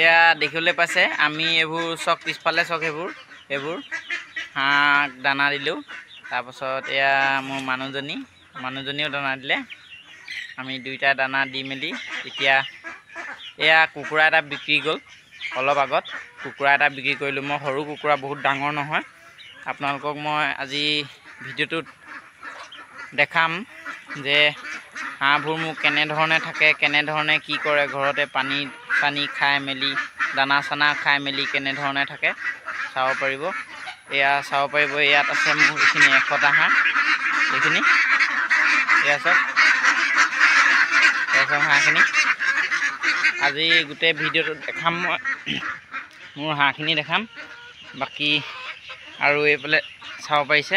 এয়া দেখিবলৈ পাইছে আমি এইবোৰ চক পিছফালে চক এইবোৰ হাঁহ দানা দিলোঁ। তাৰপাছত এয়া মোৰ মানুহজনীও দানা দিলে। আমি দুইটা দানা দি মেলি এতিয়া এয়া কুকুৰা এটা বিক্ৰী গ'ল। অলপ আগত কুকুৰা এটা বিক্ৰী কৰিলোঁ। মই সৰু কুকুৰা, বহুত ডাঙৰ নহয়। আপোনালোকক মই আজি ভিডিঅ'টোত দেখাম যে হাঁহবোৰ মোক কেনেধৰণে থাকে, কেনেধৰণে কি কৰে, ঘৰতে পানী চানী খাই মেলি, দানা চানা খাই মেলি কেনেধৰণে থাকে চাব পাৰিব। এয়া চাব পাৰিব, ইয়াত আছে মোৰ এইখিনি 100টা হাঁহ। এইখিনি এয়া চব হাঁহখিনি। আজি গোটেই ভিডিঅ'টোত দেখাম মই, মোৰ হাঁহখিনি দেখাম। বাকী আৰু এইফালে চাব পাৰিছে,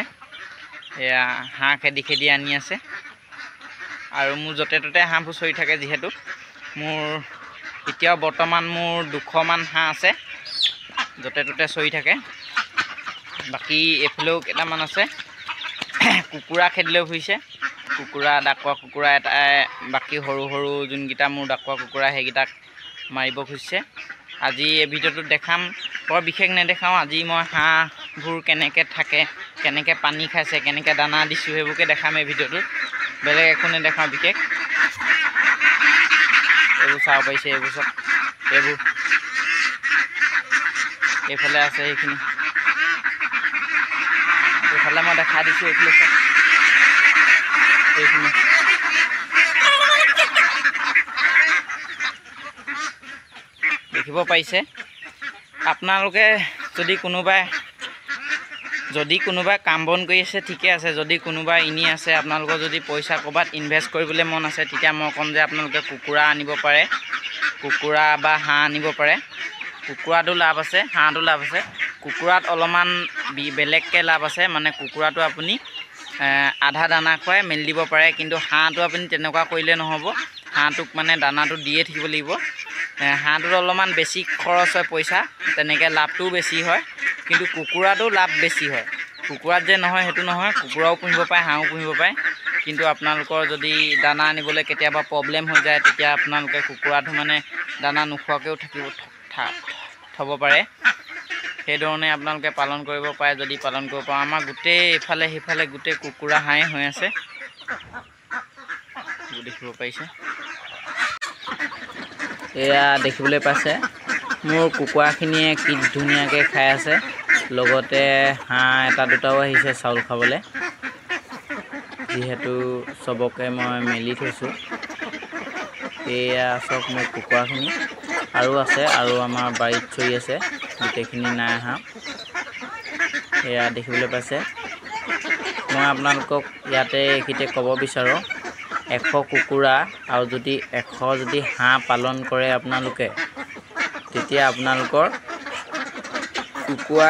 এয়া হাঁহ খেদি আনি আছে। আৰু মোৰ য'তে ত'তে হাঁহবোৰ চৰি থাকে, যিহেতু মোৰ এতিয়াও বৰ্তমান মোৰ 200মান হাঁহ আছে, য'তে ত'তে চৰি থাকে। বাকী এইফালেও কেইটামান আছে, কুকুৰা খেদিলৈ ফুৰিছে। কুকুৰা ডাকোৱা কুকুৰা এটাই বাকী সৰু সৰু যোনকেইটা মোৰ ডাকোৱা কুকুৰা সেইকেইটাক মাৰিব খুজিছে। আজি এই ভিডিঅ'টোত দেখাম, বৰ বিশেষ নেদেখাওঁ। আজি মই হাঁহবোৰ কেনেকৈ থাকে, কেনেকৈ পানী খাইছে, কেনেকৈ দানা দিছোঁ, সেইবোৰকে দেখাম এই ভিডিঅ'টোত। বেলেগ একো নেদেখাওঁ বিশেষ। এইবোৰ চাব পাৰিছে, এইবোৰ চব এইফালে আছে সেইখিনি। এইফালে মই দেখাই দিছোঁ, এইফালে চব এইখিনি। দেখিব পাৰিছে। আপোনালোকে যদি কোনোবাই কাম বন কৰি আছে ঠিকে আছে, যদি কোনোবাই এনেই আছে, আপোনালোকৰ যদি পইচা ক'ৰবাত ইনভেষ্ট কৰিবলৈ মন আছে, তেতিয়া মই ক'ম যে আপোনালোকে কুকুৰা আনিব পাৰে, কুকুৰা বা হাঁহ আনিব পাৰে। কুকুৰাটো লাভ আছে, হাঁহটো লাভ আছে। কুকুৰাত অলপমান বেলেগকৈ লাভ আছে, মানে কুকুৰাটো আপুনি আধা দানা খুৱাই মেলি দিব পাৰে, কিন্তু হাঁহটো আপুনি তেনেকুৱা কৰিলে নহ'ব। হাঁহটোক মানে দানাটো দিয়ে থাকিব লাগিব। হাঁহটোত অলপমান বেছি খৰচ হয় পইচা, তেনেকৈ লাভটোও বেছি হয়। কিন্তু কুকুৰাটো লাভ বেছি হয়। কুকুৰাত যে নহয় সেইটো নহয়, কুকুৰাও পুহিব পাৰে, হাঁহো পুহিব পাৰে। কিন্তু আপোনালোকৰ যদি দানা আনিবলৈ কেতিয়াবা প্ৰব্লেম হৈ যায়, তেতিয়া আপোনালোকে কুকুৰাটো মানে দানা নোখোৱাকৈও থ'ব পাৰে। সেইধৰণে আপোনালোকে পালন কৰিব পাৰে, যদি পালন কৰিব পাৰে। আমাৰ গোটেই ইফালে সিফালে গোটেই কুকুৰা হাঁহে হৈ আছে, দেখিব পাৰিছে। এয়া দেখিবলৈ পাইছে, মোৰ কুকুৰাখিনিয়ে কি ধুনীয়াকৈ খাই আছে। লগতে হাঁহ এটা দুটাও আহিছে চাউল খাবলৈ, যিহেতু চবকে মই মেলি থৈছোঁ। এয়া চব মোৰ কুকুৰাখিনি, আৰু আছে, আৰু আমাৰ বাৰীত চৰি আছে, গোটেইখিনি নাই হাঁহ। এয়া দেখিবলৈ পাইছে। মই আপোনালোকক ইয়াতে এইখিনিতে ক'ব বিচাৰোঁ, 100 কুকুৰা আৰু যদি 100 হাঁহ পালন কৰে আপোনালোকে, তেতিয়া আপোনালোকৰ কুকুৰা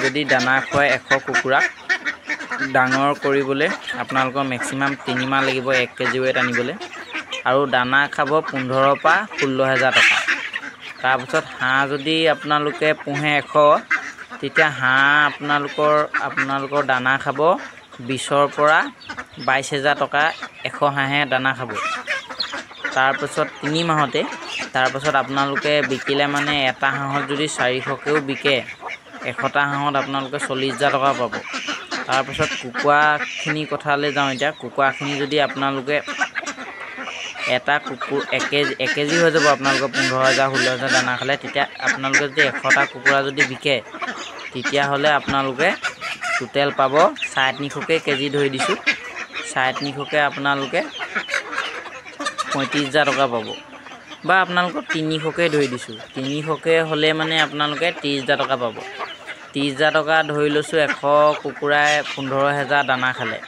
যদি দানা খুৱাই 100 কুকুৰাক ডাঙৰ কৰিবলৈ আপোনালোকৰ মেক্সিমাম 3 মাহ লাগিব 1 কেজি ৱেট আনিবলৈ। আৰু দানা খাব 15,000 পৰা 16,000 টকা। তাৰপিছত হাঁহ যদি আপোনালোকে পোহে 100, তেতিয়া হাঁহ আপোনালোকৰ দানা খাব 20,000 পৰা 22,000 টকা 100 হাঁহে দানা খাব। তাৰপিছত 3 মাহতে, তাৰপিছত আপোনালোকে বিকিলে মানে এটা হাঁহত যদি 400কেও বিকে, 100টা হাঁহত আপোনালোকে 40,000 টকা পাব। তাৰপিছত কুকুৰাখিনি কথালৈ যাওঁ। এতিয়া কুকুৰাখিনি যদি আপোনালোকে এটা কুকুৰ 1 কেজি হৈ যাব আপোনালোকৰ 15,000 16,000 দানা খালে, তেতিয়া আপোনালোকে যদি 100টা কুকুৰা যদি বিকে, তেতিয়াহ'লে আপোনালোকে টোটেল পাব 350কৈ কেজি ধৰি দিছোঁ। 350কৈ আপোনালোকে 35,000 টকা পাব, বা আপোনালোকক 300কৈ ধৰি দিছোঁ। 300কৈ হ'লে মানে আপোনালোকে 30,000 টকা পাব। 30,000 টকা ধৰি লৈছোঁ। 100 কুকুৰাই 15,000 দানা খালে,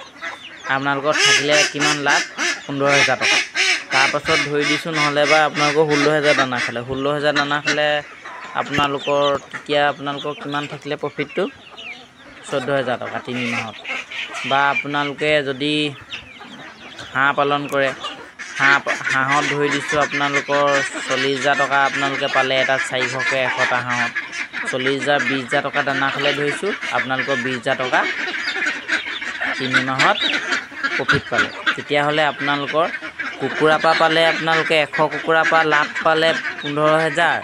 আপোনালোকৰ থাকিলে কিমান লাভ? 15,000 টকা। তাৰপাছত ধৰি দিছোঁ, নহ'লে বা আপোনালোকৰ 16,000 দানা খালে, 16,000 দানা খালে তেতিয়া আপোনালোকৰ কিমান থাকিলে প্ৰফিটটো? 14,000 টকা 3 মাহত। বা আপোনালোকে যদি হাঁহ পালন কৰে, হাঁহত ধৰি দিছোঁ আপোনালোকৰ 40,000 টকা আপোনালোকে পালে, এটাত 400কৈ 100টা হাঁহত 40,000, 20,000 টকা দানা খালে ধৰিছোঁ, আপোনালোকৰ 20,000 টকা 3 মাহত প্ৰফিট পালে। তেতিয়াহ'লে আপোনালোকৰ কুকুৰাৰ পৰা পালে, আপোনালোকে 100 কুকুৰাৰ পৰা লাভ পালে 15,000,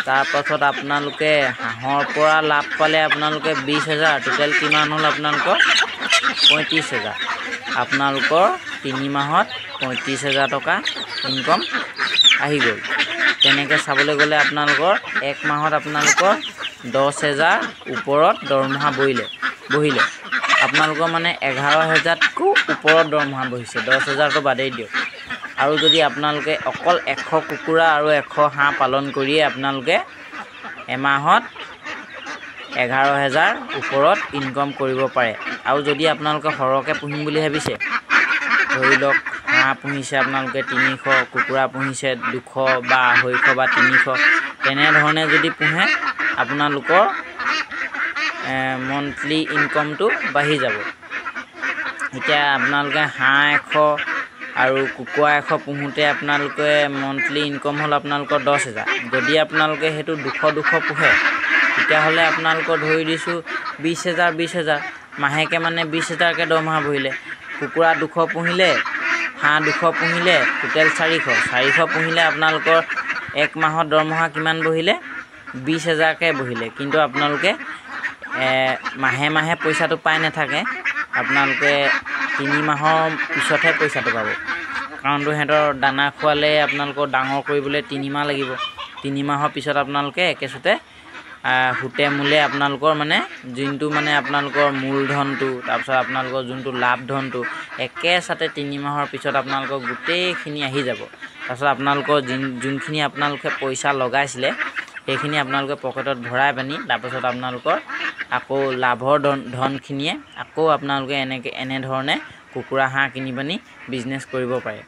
তাৰ পাছত আপোনালোকে হাঁহৰ পৰা লাভ পালে আপোনালোকে 20,000 টোটেল কিমান হ'ল আপোনালোকৰ 35,000 আপোনালোকৰ 3 মাহত 35,000 টকা ইনকম আহি গ'ল তেনেকৈ চাবলৈ গ'লে আপোনালোকৰ 1 মাহত আপোনালোকৰ 10,000 ওপৰত দৰমহা বহিলে আপোনালোকৰ মানে 11,000তকৈ ওপৰত দৰমহা বহিছে 10,000টো বাদেই দিয়ক আৰু যদি আপোনালোকে অকল 100 কুকুৰা আৰু 100 হাঁহ পালন কৰিয়ে আপোনালোকে এমাহত 11,000 ওপৰত ইনকম কৰিব পাৰে আৰু যদি আপোনালোকে সৰহকৈ পুহিম বুলি ভাবিছে ধৰি লওক হাঁহ পুহিছে আপোনালোকে 300 কুকুৰা পুহিছে 200 বা 250 বা 300 তেনেধৰণে যদি পুহে আপোনালোকৰ মন্থলি ইনকমটো বাঢ়ি যাব এতিয়া আপোনালোকে হাঁহ 100 আৰু কুকুৰা 100 পুহোঁতে আপোনালোকে মন্থলি ইনকম হ'ল আপোনালোকৰ 10,000 যদি আপোনালোকে সেইটো 200 পোহে তেতিয়াহ'লে আপোনালোকৰ ধৰি দিছোঁ 20,000 মাহেকে মানে 20,000কৈ দৰমহা বহিলে কুকুৰা 200 পুহিলে হাঁহ 200 পুহিলে টোটেল 400 পুহিলে আপোনালোকৰ 1 মাহত দৰমহা কিমান বহিলে 20,000কৈ বহিলে কিন্তু আপোনালোকে মাহে পইচাটো পাই নাথাকে আপোনালোকে 3 মাহৰ পিছতহে পইচাটো পাব কাৰণটো সিহঁতৰ দানা খোৱালে আপোনালোকৰ ডাঙৰ কৰিবলৈ 3 মাহ লাগিব 3 মাহৰ পিছত আপোনালোকে একেচোতে হুতে মূলে আপোনালোকৰ মানে যোনটো মানে আপোনালোকৰ মূলধনটো তাৰপিছত আপোনালোকৰ যোনটো লাভ ধনটো একেচাতে 3 মাহৰ পিছত আপোনালোকৰ গোটেইখিনি আহি যাব তাৰপিছত আপোনালোকৰ যোনখিনি আপোনালোকে পইচা লগাইছিলে সেইখিনি আপোনালোকে পকেটত ভৰাই পানি তাৰপিছত আপোনালোকৰ আকৌ লাভৰ ধনখিনিয়ে আকৌ আপোনালোকে এনেধৰণে কুকুৰা হাঁহ কিনি পানি বিজনেছ কৰিব পাৰে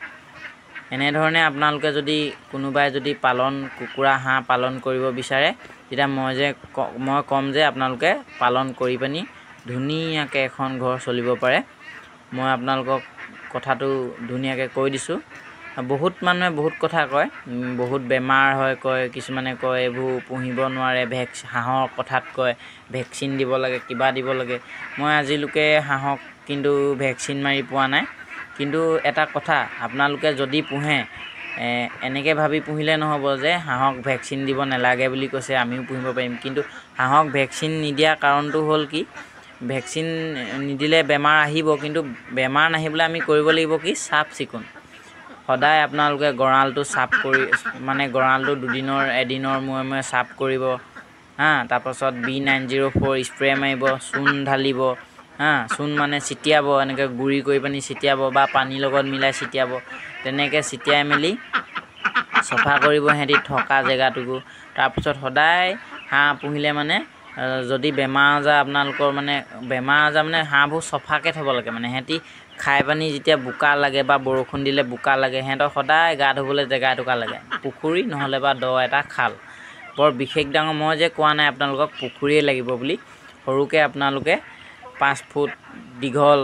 এনেধৰণে আপোনালোকে যদি কোনোবাই যদি কুকুৰা হাঁহ পালন কৰিব বিচাৰে তেতিয়া মই ক'ম যে আপোনালোকে পালন কৰি পানি ধুনীয়াকৈ এখন ঘৰ চলিব পাৰে মই আপোনালোকক কথাটো ধুনীয়াকৈ কৈ দিছোঁ বহুত মানুহে বহুত কথা কয় বহুত বেমাৰ হয় কয় কিছুমানে কয় এইবোৰ পুহিব নোৱাৰে হাঁহৰ কথাত কয় ভেকচিন দিব লাগে কিবা দিব লাগে মই আজিলৈকে হাঁহক কিন্তু ভেকচিন মাৰি পোৱা নাই কিন্তু এটা কথা আপোনালোকে যদি পুহে এনেকৈ ভাবি পুহিলে নহ'ব যে হাঁহক ভেকচিন দিব নালাগে বুলি কৈছে আমিও পুহিব পাৰিম কিন্তু হাঁহক ভেকচিন নিদিয়া কাৰণটো হ'ল কি ভেকচিন নিদিলে বেমাৰ আহিব কিন্তু বেমাৰ নাহিবলৈ আমি কৰিব লাগিব কি চাফ চিকুণ সদায় আপোনালোকে গঁৰালটো চাফ কৰি মানে গঁৰালটো এদিনৰ মূৰে চাফ কৰিব তাৰপাছত B904 স্প্ৰে মাৰিব চূণ ঢালিব চূণ মানে ছিটিয়াব এনেকৈ গুড়ি কৰি পানি ছিটিয়াব বা পানীৰ লগত মিলাই ছিটিয়াব তেনেকৈ ছিটিয়াই মেলি চফা কৰিব সিহঁতি থকা জেগাটোকো তাৰপিছত সদায় হাঁহ পুহিলে মানে যদি বেমাৰ আজাৰ আপোনালোকৰ মানে হাঁহবোৰ চফাকৈ থ'ব লাগে মানে সিহঁতি খাই পানি যেতিয়া বোকা লাগে বা বৰষুণ দিলে বোকা লাগে সিহঁতক সদায় গা ধুবলৈ জেগা এটুকা লাগে পুখুৰী নহ'লে বা এটা খাল বৰ বিশেষ ডাঙৰ মই যে কোৱা নাই আপোনালোকক পুখুৰীয়ে লাগিব বুলি সৰুকৈ আপোনালোকে 5 ফুট দীঘল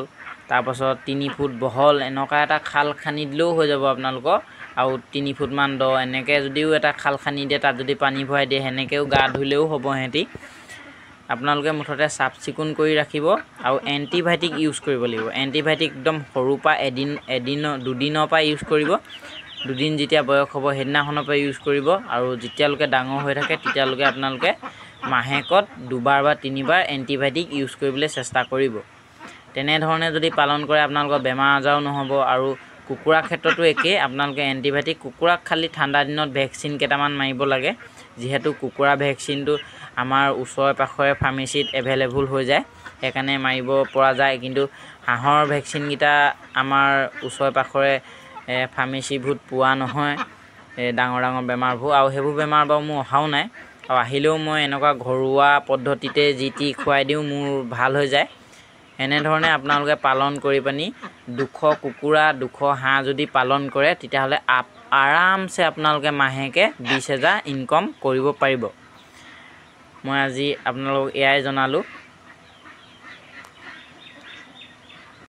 তাৰপাছত 3 ফুট বহল এনেকুৱা এটা খাল খানি দিলেও হৈ যাব আপোনালোকৰ আৰু 3 ফুটমান দ এনেকৈ যদিও এটা খাল খানি দিয়ে তাত যদি পানী ভৰাই দিয়ে সেনেকৈও গা ধুলেও হ'ব সিহঁতি আপোনালোকে মুঠতে চাফ চিকুণ কৰি ৰাখিব আৰু এণ্টিবায়'টিক ইউজ কৰিব লাগিব এণ্টিবায়'টিক একদম সৰুৰ পৰা দুদিনৰ পৰা ইউজ কৰিব 2 দিন যেতিয়া বয়স হ'ব সেইদিনাখনৰ পৰা ইউজ কৰিব আৰু যেতিয়ালৈকে ডাঙৰ হৈ থাকে তেতিয়ালৈকে আপোনালোকে মাহেকত 2 বাৰ বা 3 বাৰ এণ্টিবায়'টিক ইউজ কৰিবলৈ চেষ্টা কৰিব তেনেধৰণে যদি পালন কৰে আপোনালোকৰ বেমাৰ আজাৰো নহ'ব আৰু কুকুৰা ক্ষেত্ৰতো একেই আপোনালোকে এণ্টিবায়'টিক কুকুৰাক খালি ঠাণ্ডা দিনত ভেকচিন কেইটামান মাৰিব লাগে যিহেতু কুকুৰা ভেকচিনটো আমাৰ ওচৰে পাখৰে ফাৰ্মেচিত এভেইলেবল হৈ যায় সেইকাৰণে মাৰিব পৰা যায় কিন্তু হাঁহৰ ভেকচিনকেইটা আমাৰ ওচৰে পাখৰে ফাৰ্মেচিবোৰত পোৱা নহয় ডাঙৰ বেমাৰবোৰ আৰু সেইবোৰ বেমাৰ বাৰু মোৰ অহাও নাই আৰু আহিলেও মই এনেকুৱা ঘৰুৱা পদ্ধতিতে যি টি খুৱাই দিওঁ মোৰ ভাল হৈ যায় এনেধৰণে আপোনালোকে পালন কৰি পানি 200 কুকুৰা 200 হাঁহ যদি পালন কৰে তেতিয়াহ'লে আৰামছে আপোনালোকে মাহেকে 20,000 ইনকম কৰিব পাৰিব মই আজি আপোনালোকক এয়াই জনালোঁ